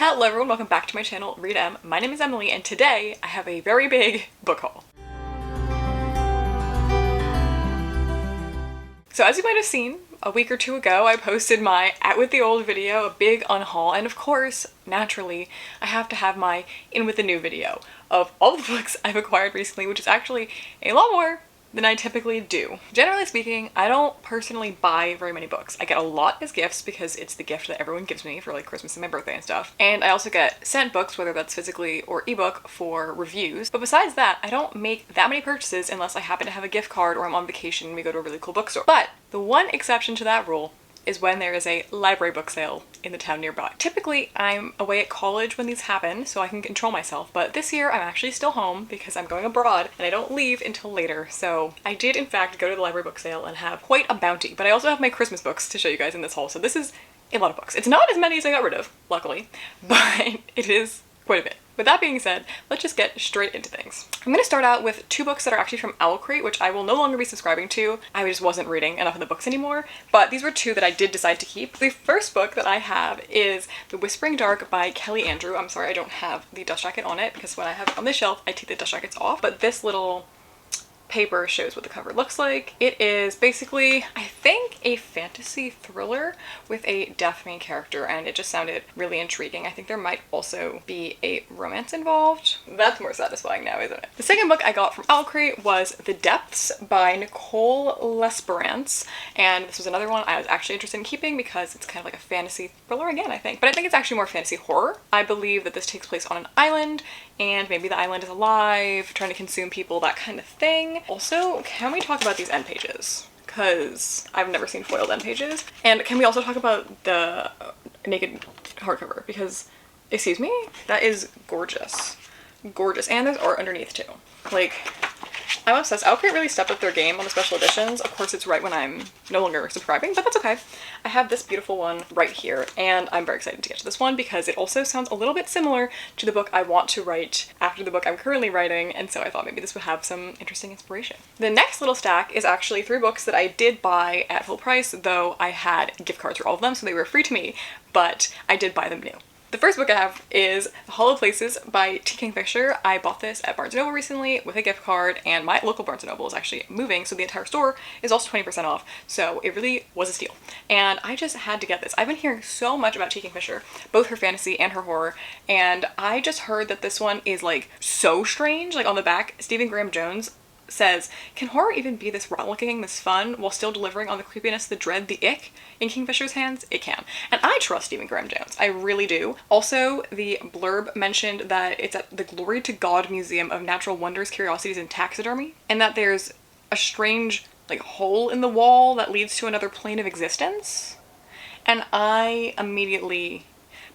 Hello everyone, welcome back to my channel, Read M. My name is Emily, and today I have a very big book haul. So as you might have seen, a week or two ago I posted my Out With The Old video, a big unhaul, and of course, naturally, I have to have my In With The New video of all the books I've acquired recently, which is actually a lot more than I typically do. Generally speaking, I don't personally buy very many books. I get a lot as gifts because it's the gift that everyone gives me for like Christmas and my birthday and stuff. And I also get sent books, whether that's physically or ebook, for reviews. But besides that, I don't make that many purchases unless I happen to have a gift card or I'm on vacation and we go to a really cool bookstore. But the one exception to that rule is when there is a library book sale in the town nearby. Typically, I'm away at college when these happen, so I can control myself, but this year I'm actually still home because I'm going abroad and I don't leave until later. So I did in fact go to the library book sale and have quite a bounty, but I also have my Christmas books to show you guys in this haul, so this is a lot of books. It's not as many as I got rid of, luckily, but it is quite a bit. With that being said, let's just get straight into things. I'm going to start out with two books that are actually from Owlcrate, which I will no longer be subscribing to. I just wasn't reading enough of the books anymore, but these were two that I did decide to keep. The first book that I have is The Whispering Dark by Kelly Andrew. I'm sorry I don't have the dust jacket on it because when I have it on the shelf, I take the dust jackets off, but this little paper shows what the cover looks like. It is basically, I think, a fantasy thriller with a deaf main character, and it just sounded really intriguing. I think there might also be a romance involved. That's more satisfying now, isn't it? The second book I got from Owlcrate was The Depths by Nicole Lesperance, and this was another one I was actually interested in keeping because it's kind of like a fantasy thriller again, I think. But I think it's actually more fantasy horror. I believe that this takes place on an island, and maybe the island is alive, trying to consume people, that kind of thing. Also, can we talk about these end pages? Because I've never seen foiled end pages. And can we also talk about the naked hardcover? Because, excuse me, that is gorgeous. Gorgeous. And there's art underneath too. Like, I'm obsessed. Owlcrate really stepped up their game on the special editions. Of course, it's right when I'm no longer subscribing, but that's okay. I have this beautiful one right here, and I'm very excited to get to this one because it also sounds a little bit similar to the book I want to write after the book I'm currently writing, and so I thought maybe this would have some interesting inspiration. The next little stack is actually 3 books that I did buy at full price, though I had gift cards for all of them, so they were free to me, but I did buy them new. The first book I have is Hollow Places by T. Kingfisher. I bought this at Barnes & Noble recently with a gift card, and my local Barnes & Noble is actually moving, so the entire store is also 20% off, so it really was a steal. And I just had to get this. I've been hearing so much about T. Kingfisher, both her fantasy and her horror, and I just heard that this one is like so strange. Like on the back, Stephen Graham Jones says, can horror even be this raw looking, this fun, while still delivering on the creepiness, the dread, the ick in Kingfisher's hands? It can. And I trust Stephen Graham Jones. I really do. Also, the blurb mentioned that it's at the Glory to God Museum of Natural Wonders, Curiosities, and Taxidermy, and that there's a strange, like, hole in the wall that leads to another plane of existence. And I immediately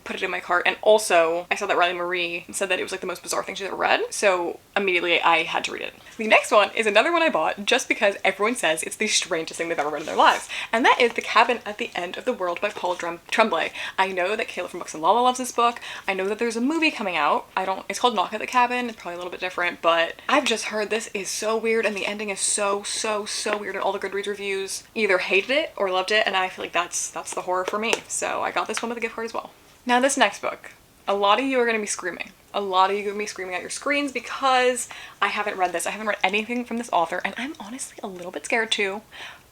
put it in my cart, and also I saw that Riley Marie said that it was like the most bizarre thing she's ever read, so immediately I had to read it. The next one is another one I bought just because everyone says it's the strangest thing they've ever read in their lives, and that is The Cabin at the End of the World by Paul Tremblay. I know that Kayla from Books and Lala loves this book. I know that there's a movie coming out. It's called Knock at the Cabin. It's probably a little bit different, but I've just heard this is so weird, and the ending is so weird, and all the Goodreads reviews either hated it or loved it, and I feel like that's the horror for me, so I got this one with a gift card as well. Now this next book, a lot of you are going to be screaming. A lot of you are going to be screaming at your screens because I haven't read this. I haven't read anything from this author, and I'm honestly a little bit scared too,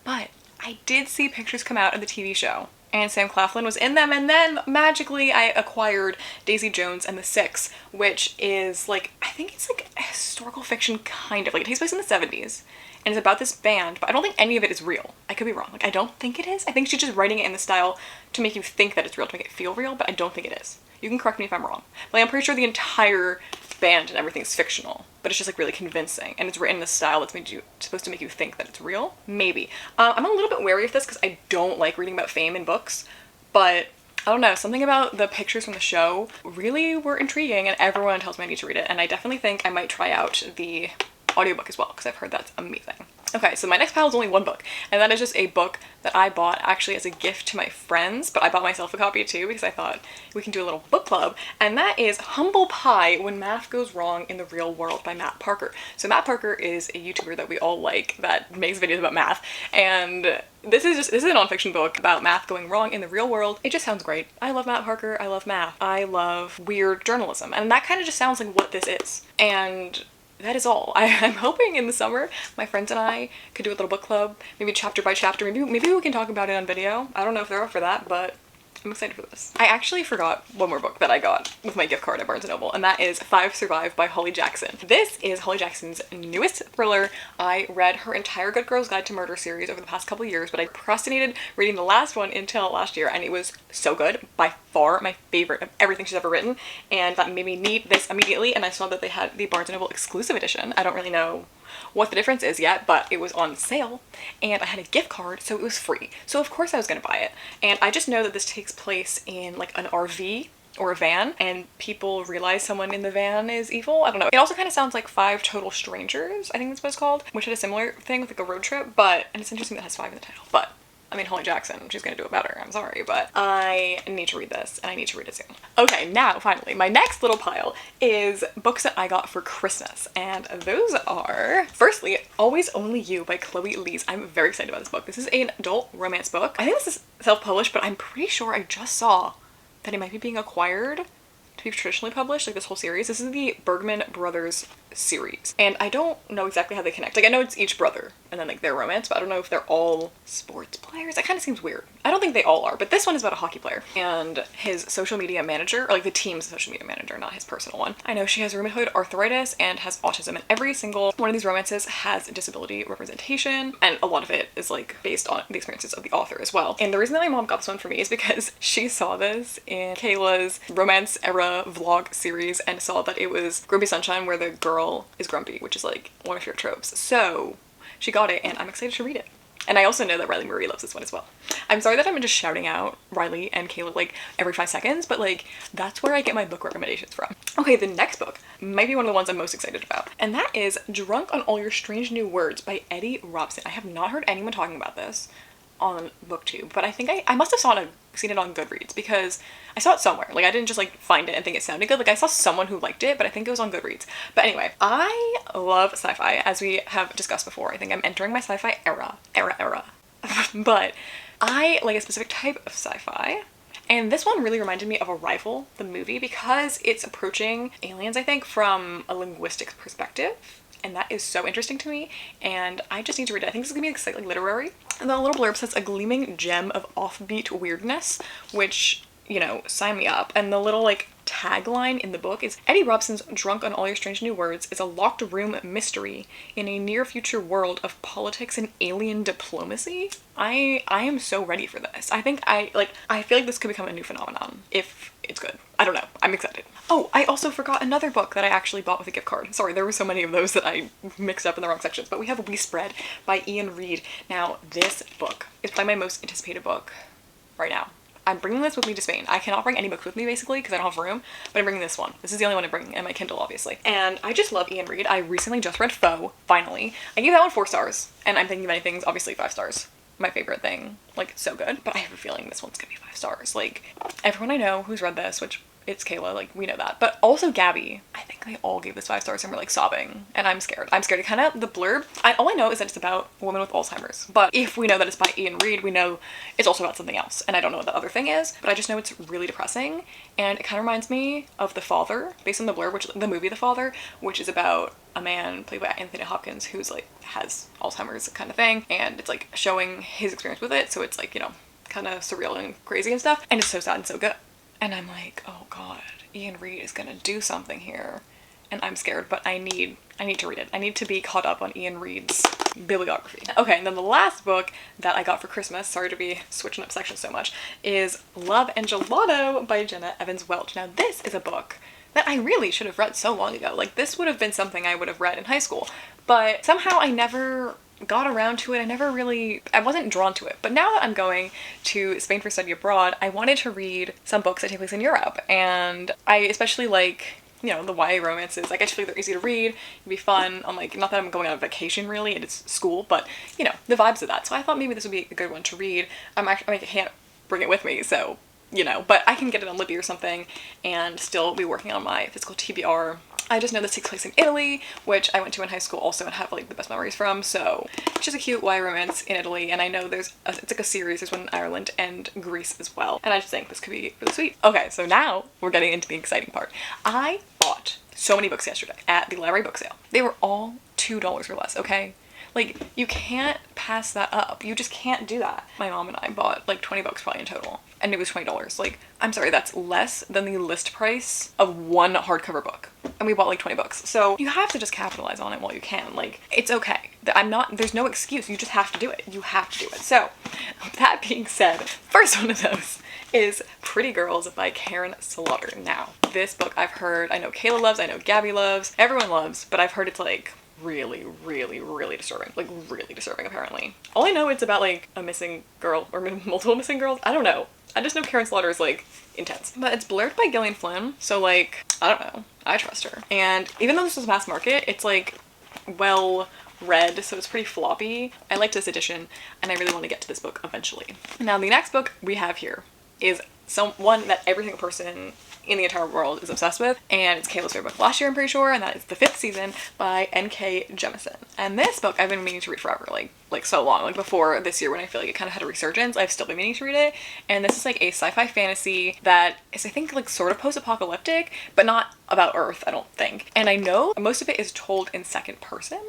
but I did see pictures come out of the TV show, and Sam Claflin was in them, and then magically I acquired Daisy Jones and the Six, which is like, I think it's like a historical fiction kind of, like it takes place in the 70s. And it's about this band, but I don't think any of it is real. I could be wrong. Like, I don't think it is. I think she's just writing it in the style to make you think that it's real, to make it feel real, but I don't think it is. You can correct me if I'm wrong. But like, I'm pretty sure the entire band and everything is fictional, but it's just like really convincing, and it's written in a style that's supposed to make you think that it's real. Maybe. I'm a little bit wary of this because I don't like reading about fame in books, but I don't know, something about the pictures from the show really were intriguing, and everyone tells me I need to read it, and I definitely think I might try out the audiobook as well because I've heard that's amazing. Okay, so my next pile is only one book, and that is just a book that I bought actually as a gift to my friends, but I bought myself a copy too because I thought we can do a little book club, and that is Humble Pie: When Math Goes Wrong in the Real World by Matt Parker. So Matt Parker is a YouTuber that we all like that makes videos about math, and this is a nonfiction book about math going wrong in the real world. It just sounds great. I love Matt Parker, I love math, I love weird journalism, and that kind of just sounds like what this is. And that is all. I'm hoping in the summer my friends and I could do a little book club, maybe chapter by chapter. Maybe we can talk about it on video. I don't know if they're up for that, but I'm excited for this. I actually forgot one more book that I got with my gift card at Barnes & Noble, and that is Five Survive by Holly Jackson. This is Holly Jackson's newest thriller. I read her entire Good Girl's Guide to Murder series over the past couple of years, but I procrastinated reading the last one until last year, and it was so good. By far my favorite of everything she's ever written, and that made me need this immediately, and I saw that they had the Barnes & Noble exclusive edition. I don't really know what the difference is yet, but it was on sale and I had a gift card, so it was free. So of course I was gonna buy it. And I just know that this takes place in like an RV or a van, and people realize someone in the van is evil. I don't know. It also kind of sounds like Five Total Strangers, I think that's what it's called, which had a similar thing with like a road trip, and it's interesting that it has 5 in the title. But I mean, Holly Jackson, she's gonna do it better, I'm sorry, but I need to read this, and I need to read it soon. Okay, now, finally, my next little pile is books that I got for Christmas, and those are, firstly, Always Only You by Chloe Lees. I'm very excited about this book. This is an adult romance book. I think this is self-published, but I'm pretty sure I just saw that it might be being acquired to be traditionally published, like this whole series. This is the Bergman Brothers series, and I don't know exactly how they connect. Like, I know it's each brother and then like their romance, but I don't know if they're all sports players. That kind of seems weird. I don't think they all are, but this one is about a hockey player and his social media manager, or like the team's social media manager, not his personal one. I know she has rheumatoid arthritis and has autism, and every single one of these romances has disability representation, and a lot of it is like based on the experiences of the author as well. And the reason that my mom got this one for me is because she saw this in Kayla's romance era vlog series and saw that it was Grumpy Sunshine, where the girl is grumpy, which is like one of your tropes. So she got it, and I'm excited to read it. And I also know that Riley Marie loves this one as well. I'm sorry that I'm just shouting out Riley and Kayla like every 5 seconds, but like that's where I get my book recommendations from. Okay, the next book might be one of the ones I'm most excited about, and that is Drunk on All Your Strange New Words by Eddie Robson. I have not heard anyone talking about this on BookTube, but I think I must have seen it on Goodreads, because I saw it somewhere. Like, I didn't just like find it and think it sounded good. Like, I saw someone who liked it, but I think it was on Goodreads. But anyway, I love sci-fi, as we have discussed before. I think I'm entering my sci-fi era. But I like a specific type of sci-fi, and this one really reminded me of Arrival, the movie, because it's approaching aliens, I think, from a linguistic perspective. And that is so interesting to me, and I just need to read it. I think this is gonna be slightly literary. And the little blurb says, a gleaming gem of offbeat weirdness, which, you know, sign me up. And the little like tagline in the book is, Eddie Robson's Drunk on All Your Strange New Words is a locked room mystery in a near future world of politics and alien diplomacy. I am so ready for this. I feel like this could become a new phenomenon if it's good. I don't know. I'm excited. Oh, I also forgot another book that I actually bought with a gift card. Sorry, there were so many of those that I mixed up in the wrong sections, but we have We Spread by Ian Reid. Now, this book is probably my most anticipated book right now. I'm bringing this with me to Spain. I cannot bring any books with me, basically, because I don't have room, but I'm bringing this one. This is the only one I'm bringing, and my Kindle, obviously. And I just love Ian Reid. I recently just read Foe, finally. I gave that one 4 stars, and I'm thinking of many things, obviously 5 stars. My favorite thing. Like, so good. But I have a feeling this one's gonna be 5 stars. Like, everyone I know who's read this, which it's Kayla, like, we know that. But also Gabby. I think they all gave this 5 stars and were like sobbing. And I'm scared. I'm scared. Kind of the blurb, all I know is that it's about a woman with Alzheimer's. But if we know that it's by Ian Reid, we know it's also about something else. And I don't know what the other thing is, but I just know it's really depressing. And it kind of reminds me of The Father, based on the blurb, which the movie The Father, which is about a man played by Anthony Hopkins who's like has Alzheimer's kind of thing. And it's like showing his experience with it. So it's like, you know, kind of surreal and crazy and stuff. And it's so sad and so good. And I'm like, oh god, Ian Reid is gonna do something here. And I'm scared, but I need to read it. I need to be caught up on Ian Reid's bibliography. Okay, and then the last book that I got for Christmas, sorry to be switching up sections so much, is Love and Gelato by Jenna Evans Welch. Now this is a book that I really should have read so long ago. Like, this would have been something I would have read in high school, but somehow I never got around to it. I wasn't drawn to it. But now that I'm going to Spain for study abroad, I wanted to read some books that take place in Europe. And I especially like you know, the YA romances. Like, I just feel like they're easy to read, it'd be fun. I'm like, not that I'm going on vacation really, and it's school, but you know, the vibes of that. So I thought maybe this would be a good one to read. I can't bring it with me, so you know, but I can get it on Libby or something and still be working on my physical TBR. I just know this takes place in Italy, which I went to in high school also and have like the best memories from. So it's just a cute YA romance in Italy, and I know it's like a series. There's one in Ireland and Greece as well, and I just think this could be really sweet. Okay, so now we're getting into the exciting part. I bought so many books yesterday at the library book sale. They were all $2 or less, okay? Like, you can't pass that up. You just can't do that. My mom and I bought like 20 books probably in total, and it was $20. Like, I'm sorry, that's less than the list price of one hardcover book. And we bought like 20 books. So you have to just capitalize on it while you can. Like, it's okay. There's no excuse. You just have to do it. You have to do it. So, that being said, first one of those is Pretty Girls by Karen Slaughter. Now, this book I've heard, I know Kayla loves, I know Gabby loves, everyone loves, but I've heard it's like really, really, really disturbing. Like, really disturbing, apparently. All I know, it's about like a missing girl or multiple missing girls. I don't know. I just know Karen Slaughter is like intense. But it's blurred by Gillian Flynn, so like, I don't know. I trust her. And even though this is mass market, it's like well read, so it's pretty floppy. I liked this edition, and I really want to get to this book eventually. Now, the next book we have here is one that every single person in the entire world is obsessed with, and it's Kayla's favorite book last year, I'm pretty sure, and that is The Fifth Season by N.K. Jemisin. And this book I've been meaning to read forever, like so long, like before this year when I feel like it kind of had a resurgence. I've still been meaning to read it, and this is like a sci-fi fantasy that is, I think, like sort of post-apocalyptic, but not about Earth, I don't think. And I know most of it is told in second person,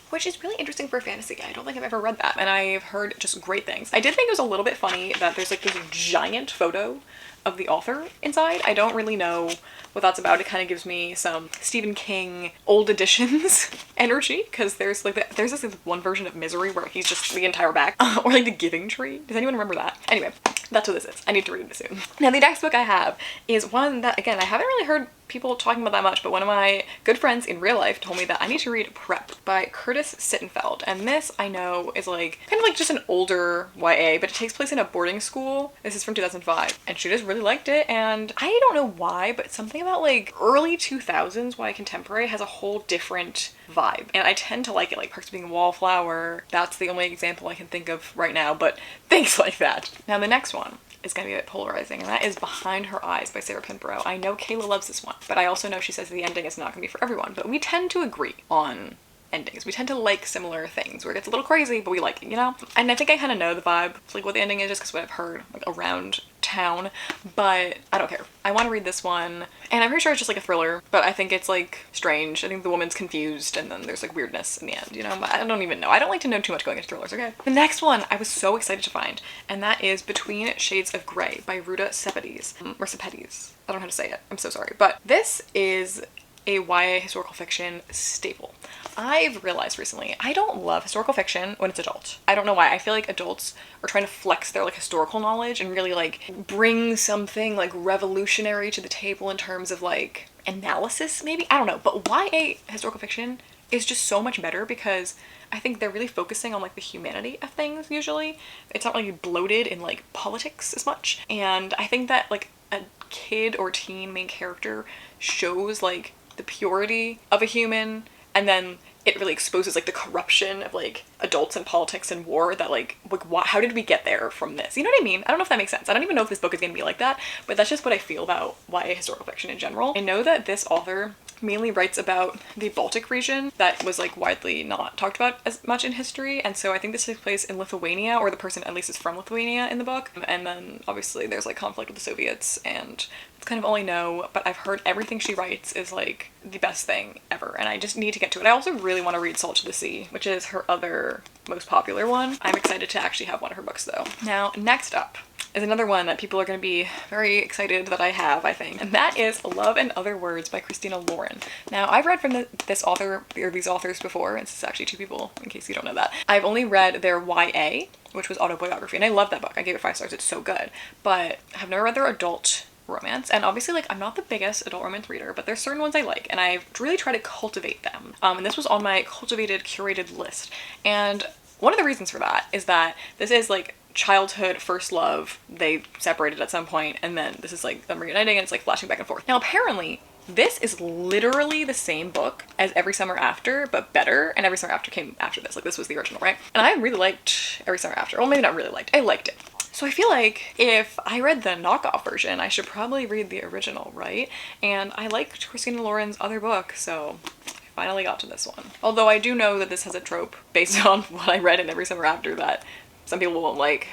which is really interesting for a fantasy. I don't think I've ever read that, and I've heard just great things. I did think it was a little bit funny that there's like this giant photo of the author inside. I don't really know what that's about. It kind of gives me some Stephen King old editions energy, because there's this one version of Misery where he's just the entire back, or like The Giving Tree. Does anyone remember that? Anyway, that's what this is. I need to read it soon. Now, the next book I have is one that, again, I haven't really heard people talking about that much, but one of my good friends in real life told me that I need to read Prep by Curtis Sittenfeld. And this, I know, is like kind of like just an older YA, but it takes place in a boarding school. This is from 2005, and she just really liked it, and I don't know why, but something about like early 2000s YA contemporary has a whole different vibe, and I tend to like it, like Perks of Being a Wallflower. That's the only example I can think of right now, but things like that. Now, the next one is going to be a bit polarizing, and that is Behind Her Eyes by Sarah Pinborough. I know Kayla loves this one, but I also know she says the ending is not going to be for everyone, but we tend to agree on endings. We tend to like similar things where it gets a little crazy, but we like it, you know? And I think I kind of know the vibe, like what the ending is, just because what I've heard like around town, but I don't care. I want to read this one, and I'm pretty sure it's just like a thriller, but I think it's like strange. I think the woman's confused, and then there's like weirdness in the end, you know? I don't even know. I don't like to know too much going into thrillers, okay? The next one I was so excited to find, and that is Between Shades of Grey by Ruta Sepetys, or Sepetys. I don't know how to say it. I'm so sorry. But this is a YA historical fiction staple. I've realized recently I don't love historical fiction when it's adult. I don't know why. I feel like adults are trying to flex their like historical knowledge and really like bring something like revolutionary to the table in terms of like analysis maybe. I don't know. But YA historical fiction is just so much better because I think they're really focusing on like the humanity of things usually. It's not really bloated in like politics as much. And I think that like a kid or teen main character shows like the purity of a human, and then it really exposes like the corruption of like adults and politics and war that like how did we get there from this? You know what I mean? I don't know if that makes sense. I don't even know if this book is gonna be like that, but that's just what I feel about YA historical fiction in general. I know that this author mainly writes about the Baltic region that was like widely not talked about as much in history, and so I think this takes place in Lithuania, or the person at least is from Lithuania in the book, and then obviously there's like conflict with the Soviets, and it's kind of all I know, but I've heard everything she writes is like the best thing ever, and I just need to get to it. I also really want to read Salt to the Sea, which is her other most popular one. I'm excited to actually have one of her books though. Now, next up is another one that people are going to be very excited that I have, I think, and that is Love and Other Words by Christina Lauren. Now, I've read from this author, or these authors before, and it's actually two people, in case you don't know that. I've only read their YA, which was autobiography, and I love that book. I gave it 5 stars, it's so good, but I've never read their adult romance, and obviously like I'm not the biggest adult romance reader, but there's certain ones I like, and I've really tried to cultivate them, and this was on my cultivated curated list. And one of the reasons for that is that this is like childhood first love, they separated at some point, and then this is like them reuniting, and it's like flashing back and forth. Now apparently This is literally the same book as Every Summer After, but better, and Every Summer After came after this. Like, this was the original, right? And I really liked Every Summer After. Well, maybe not really liked. I liked it. So I feel like if I read the knockoff version, I should probably read the original, right? And I liked Christina Lauren's other book, so I finally got to this one. Although I do know that this has a trope based on what I read in Every Summer After that some people won't like.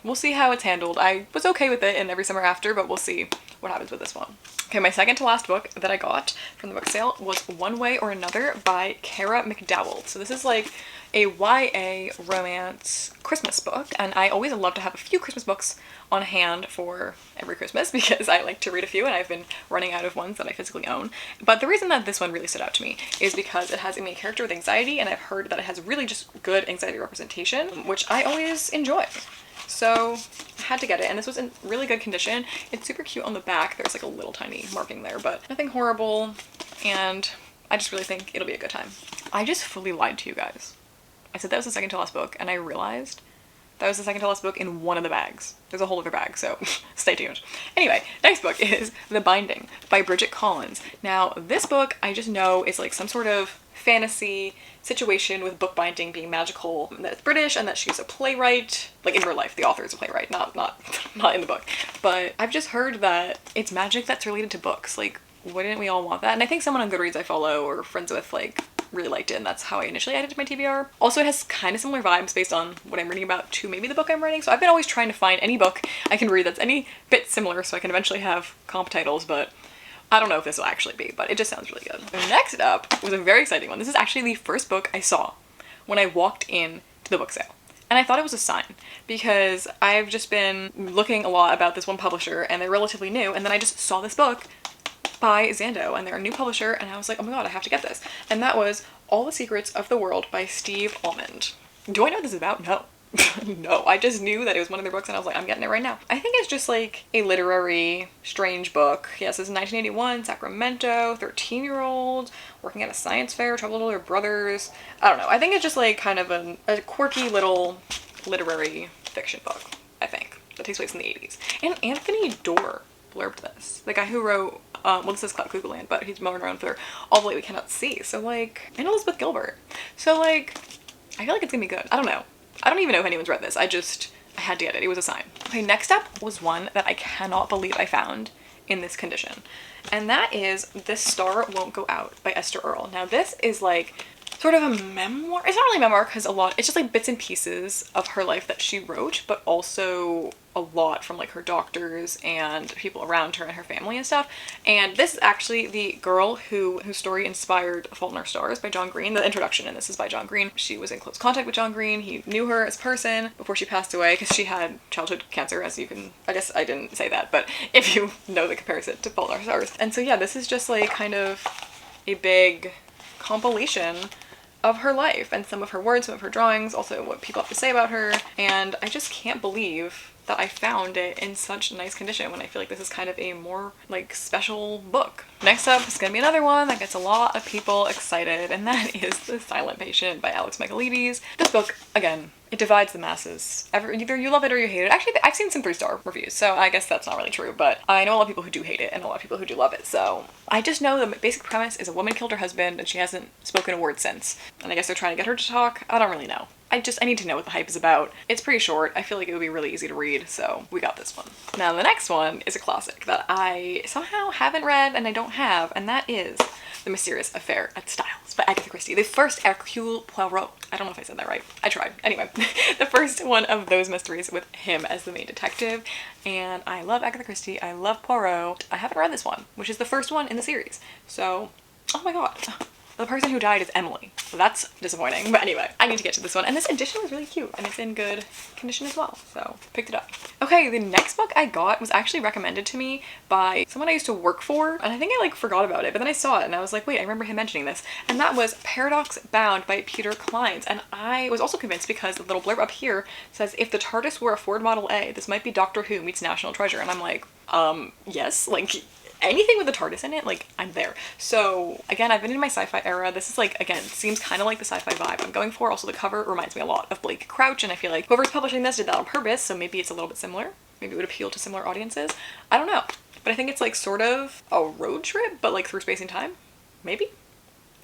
We'll see how it's handled. I was okay with it in Every Summer After, but we'll see what happens with this one. Okay, my second to last book that I got from the book sale was One Way or Another by Kara McDowell. So this is like a YA romance Christmas book, and I always love to have a few Christmas books on hand for every Christmas because I like to read a few and I've been running out of ones that I physically own. But the reason that this one really stood out to me is because it has a main character with anxiety, and I've heard that it has really just good anxiety representation, which I always enjoy. So I had to get it, and this was in really good condition. It's super cute on the back. There's like a little tiny marking there, but nothing horrible, and I just really think it'll be a good time. I just fully lied to you guys. I said that was the second to last book, and I realized that was the second to last book in one of the bags. There's a whole other bag, so stay tuned. Anyway, next book is The Binding by Bridget Collins. Now, this book I just know is like some sort of fantasy situation with bookbinding being magical, and that it's British, and that she's a playwright. Like in real life, the author is a playwright, not in the book. But I've just heard that it's magic that's related to books. Like, wouldn't we all want that? And I think someone on Goodreads I follow or friends with like really liked it, and that's how I initially added it to my TBR. Also, it has kind of similar vibes based on what I'm reading about to maybe the book I'm writing, so I've been always trying to find any book I can read that's any bit similar so I can eventually have comp titles, but I don't know if this will actually be, but it just sounds really good. Next up was a very exciting one. This is actually the first book I saw when I walked in to the book sale. And I thought it was a sign because I've just been looking a lot about this one publisher, and they're relatively new, and then I just saw this book by Zando, and they're a new publisher, and I was like, oh my god, I have to get this. And that was All the Secrets of the World by Steve Almond. Do I know what this is about? No. No, I just knew that it was one of their books, and I was like, I'm getting it right now. I think it's just like a literary strange book. Yes, this is 1981, Sacramento, 13-year-old, working at a science fair, troubled with her brothers. I don't know. I think it's just like kind of a quirky little literary fiction book, I think, that takes place in the 80s. And Anthony Dorr blurbed this. The guy who wrote, well, this is Cloud Cuckoo Land, but he's been around for All the Light We Cannot See. So like, and Elizabeth Gilbert. So like, I feel like it's gonna be good. I don't know. I don't even know if anyone's read this. I had to get it. It was a sign. Okay, next up was one that I cannot believe I found in this condition. And that is This Star Won't Go Out by Esther Earl. Now this is like sort of a memoir. It's not really a memoir because it's just like bits and pieces of her life that she wrote, but also a lot from like her doctors and people around her and her family and stuff. And this is actually the girl whose story inspired Fault in Our Stars by John Green. The introduction in this is by John Green. She was in close contact with John Green. He knew her as a person before she passed away because she had childhood cancer, as you can, I guess I didn't say that, but if you know the comparison to Fault in Our Stars. And so yeah, this is just like kind of a big compilation of her life and some of her words, some of her drawings, also what people have to say about her. And I just can't believe that I found it in such nice condition when I feel like this is kind of a more like special book. Next up is gonna be another one that gets a lot of people excited, and that is The Silent Patient by Alex Michaelides. This book, again, it divides the masses. Either you love it or you hate it. Actually, I've seen some 3-star reviews, so I guess that's not really true, but I know a lot of people who do hate it and a lot of people who do love it, so I just know the basic premise is a woman killed her husband and she hasn't spoken a word since. And I guess they're trying to get her to talk. I don't really know. I need to know what the hype is about. It's pretty short. I feel like it would be really easy to read, so we got this one. Now the next one is a classic that I somehow haven't read and I don't have, and that is The Mysterious Affair at Styles by Agatha Christie. The first Hercule Poirot. I don't know if I said that right. I tried. Anyway, the first one of those mysteries with him as the main detective, and I love Agatha Christie. I love Poirot. I haven't read this one, which is the first one in the series, so oh my god. The person who died is Emily, so that's disappointing. But anyway, I need to get to this one. And this edition was really cute, and it's in good condition as well, so picked it up. Okay, the next book I got was actually recommended to me by someone I used to work for, and I think I like forgot about it, but then I saw it and I was like, wait, I remember him mentioning this. And that was Paradox Bound by Peter Klein. And I was also convinced because the little blurb up here says, if the TARDIS were a Ford Model A, this might be Doctor Who meets National Treasure. And I'm like, yes, like anything with the TARDIS in it, like, I'm there. So again, I've been in my sci-fi era. This is like, again, seems kind of like the sci-fi vibe I'm going for. Also, the cover reminds me a lot of Blake Crouch, and I feel like whoever's publishing this did that on purpose, so maybe it's a little bit similar. Maybe it would appeal to similar audiences. I don't know. but I think it's like sort of a road trip, but like through space and time, maybe?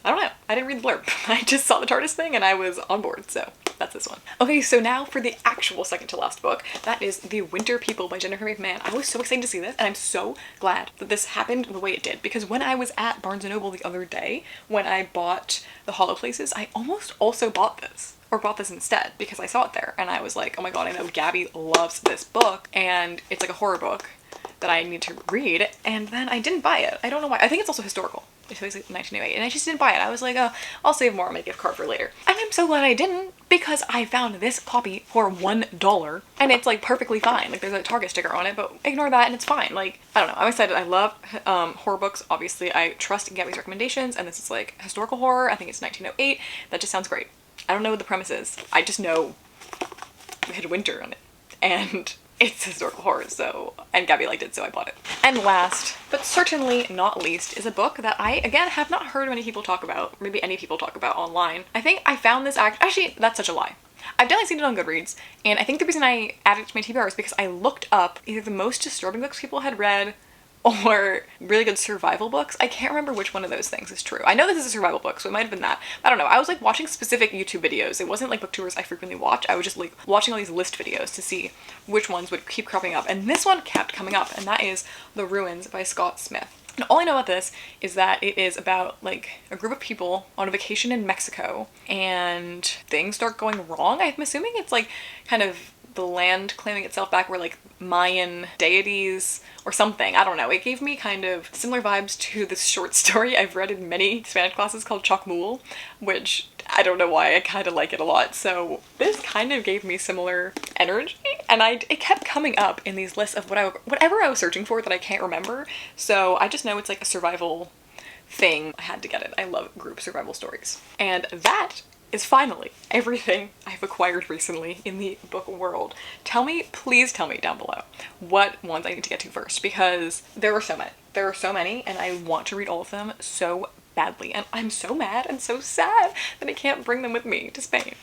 I don't know. I didn't read the blurb. I just saw the TARDIS thing and I was on board, so that's this one. Okay, so now for the actual second to last book. That is The Winter People by Jennifer McMahon. I was so excited to see this, and I'm so glad that this happened the way it did, because when I was at Barnes & Noble the other day, when I bought the Hollow Places, I almost also bought this. Or bought this instead, because I saw it there, and I was like, oh my god, I know Gabby loves this book, and it's like a horror book that I need to read, and then I didn't buy it. I don't know why. I think it's also historical. It's like 1908, and I just didn't buy it. I was like, oh, I'll save more on my gift card for later. And I'm so glad I didn't, because I found this copy for $1, and it's like perfectly fine. Like there's a Target sticker on it, but ignore that and it's fine. Like, I don't know, I'm excited. I love horror books. Obviously, I trust Gabby's recommendations, and this is like historical horror. I think it's 1908. That just sounds great. I don't know what the premise is. I just know we had winter on it, and it's historical horror, so, and Gabby liked it, so I bought it. And last, but certainly not least, is a book that I, again, have not heard many people talk about, maybe any people talk about online. I think I found this actually, that's such a lie. I've definitely seen it on Goodreads, and I think the reason I added it to my TBR is because I looked up either the most disturbing books people had read, or really good survival books. I can't remember which one of those things is true. I know this is a survival book, so it might have been that. I don't know. I was like watching specific YouTube videos. It wasn't like book tours I frequently watch. I was just like watching all these list videos to see which ones would keep cropping up. And this one kept coming up, and that is The Ruins by Scott Smith. And all I know about this is that it is about like a group of people on a vacation in Mexico, and things start going wrong. I'm assuming it's like kind of the land claiming itself back, where like Mayan deities or something. I don't know. It gave me kind of similar vibes to this short story I've read in many Spanish classes called Chocmul, which I don't know why, I kind of like it a lot. So this kind of gave me similar energy, and it kept coming up in these lists of whatever I was searching for that I can't remember. So I just know it's like a survival thing. I had to get it. I love group survival stories. And that is finally everything I've acquired recently in the book world. Tell me, please tell me down below what ones I need to get to first, because there are so many. There are so many, and I want to read all of them so badly, and I'm so mad and so sad that I can't bring them with me to Spain.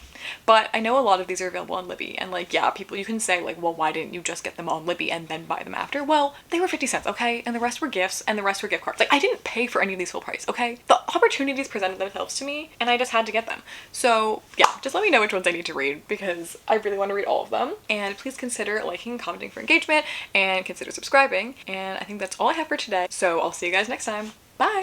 But I know a lot of these are available on Libby, and like, yeah, people, you can say like, well, why didn't you just get them on Libby and then buy them after? Well, they were 50 cents, okay? And the rest were gifts, and the rest were gift cards. Like, I didn't pay for any of these full price, okay? The opportunities presented themselves to me, and I just had to get them. So yeah, just let me know which ones I need to read, because I really want to read all of them. And please consider liking and commenting for engagement, and consider subscribing. And I think that's all I have for today. So I'll see you guys next time. Bye!